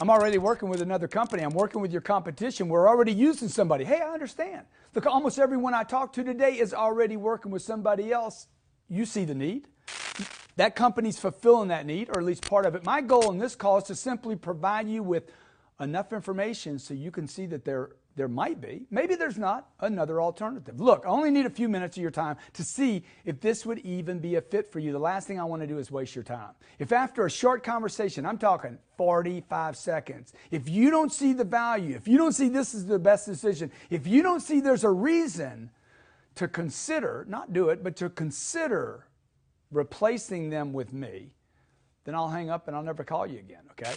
I'm already working with another company. I'm working with your competition. We're already using somebody. Hey, I understand. Look, almost everyone I talk to today is already working with somebody else. You see the need. That company's fulfilling that need, or at least part of it. My goal in this call is to simply provide you with enough information so you can see that there might be, maybe there's not, another alternative. Look, I only need a few minutes of your time to see if this would even be a fit for you. The last thing I want to do is waste your time. If after a short conversation, I'm talking 45 seconds, if you don't see the value, if you don't see this is the best decision, if you don't see there's a reason to consider, not do it, but to consider replacing them with me, then I'll hang up and I'll never call you again, okay?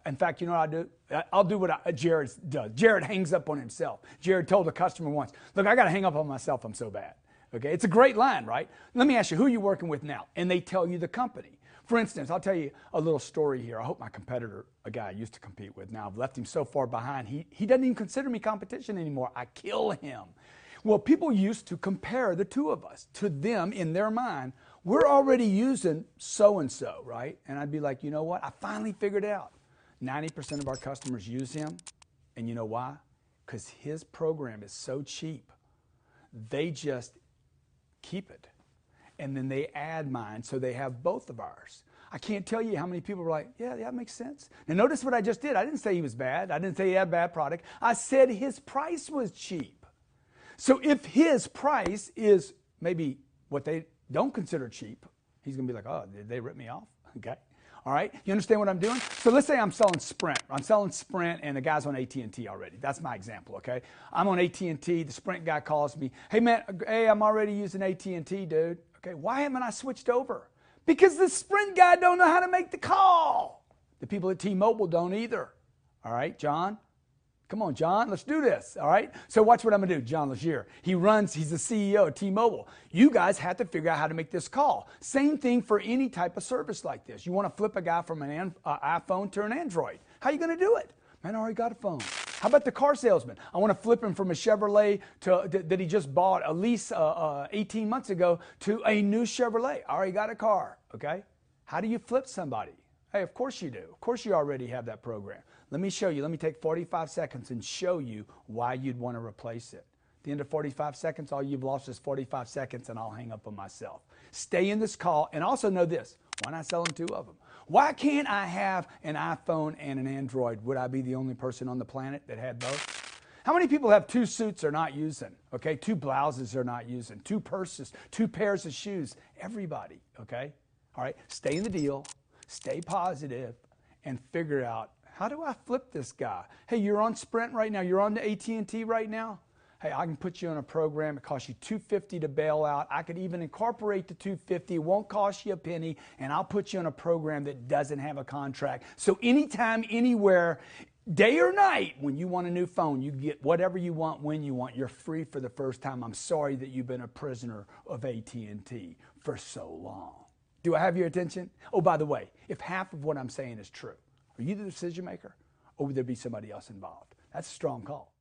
In fact, you know what I'll do? I'll do what Jared does. Jared hangs up on himself. Jared told a customer once, look, I got to hang up on myself. I'm so bad, okay? It's a great line, right? Let me ask you, who are you working with now? And they tell you the company. For instance, I'll tell you a little story here. I hope my competitor, a guy I used to compete with, now I've left him so far behind, he doesn't even consider me competition anymore. I kill him. Well, people used to compare the two of us. To them, in their mind, we're already using so-and-so, right? And I'd be like, you know what? I finally figured out 90% of our customers use him. And you know why? Because his program is so cheap. They just keep it. And then they add mine, so they have both of ours. I can't tell you how many people were like, yeah, that makes sense. Now notice what I just did. I didn't say he was bad. I didn't say he had a bad product. I said his price was cheap. So if his price is maybe what they don't consider cheap, he's going to be like, oh, did they rip me off? Okay. All right. You understand what I'm doing? So let's say I'm selling Sprint. I'm selling Sprint and the guy's on AT&T already. That's my example. Okay. I'm on AT&T. The Sprint guy calls me. Hey, man, hey, I'm already using AT&T, dude. Okay. Why haven't I switched over? Because the Sprint guy don't know how to make the call. The people at T-Mobile don't either. All right, John? Come on, John, let's do this, all right? So watch what I'm gonna do, John Legere. He's the CEO of T-Mobile. You guys have to figure out how to make this call. Same thing for any type of service like this. You wanna flip a guy from an iPhone to an Android. How are you gonna do it? Man, I already got a phone. How about the car salesman? I wanna flip him from a Chevrolet that he just bought a lease 18 months ago to a new Chevrolet. I already got a car, okay? How do you flip somebody? Hey, of course you do. Of course you already have that program. Let me show you. Let me take 45 seconds and show you why you'd want to replace it. At the end of 45 seconds, all you've lost is 45 seconds, and I'll hang up on myself. Stay in this call, and also know this. Why not sell them two of them? Why can't I have an iPhone and an Android? Would I be the only person on the planet that had both? How many people have two suits they're not using? Okay, two blouses they're not using, two purses, two pairs of shoes. Everybody, okay? All right, stay in the deal, stay positive, and figure out, how do I flip this guy? Hey, you're on Sprint right now. You're on the AT&T right now. Hey, I can put you on a program. It costs you $250 to bail out. I could even incorporate the $250. It won't cost you a penny, and I'll put you on a program that doesn't have a contract. So anytime, anywhere, day or night, when you want a new phone, you get whatever you want when you want. You're free for the first time. I'm sorry that you've been a prisoner of AT&T for so long. Do I have your attention? Oh, by the way, if half of what I'm saying is true, are you the decision maker, or would there be somebody else involved? That's a strong call.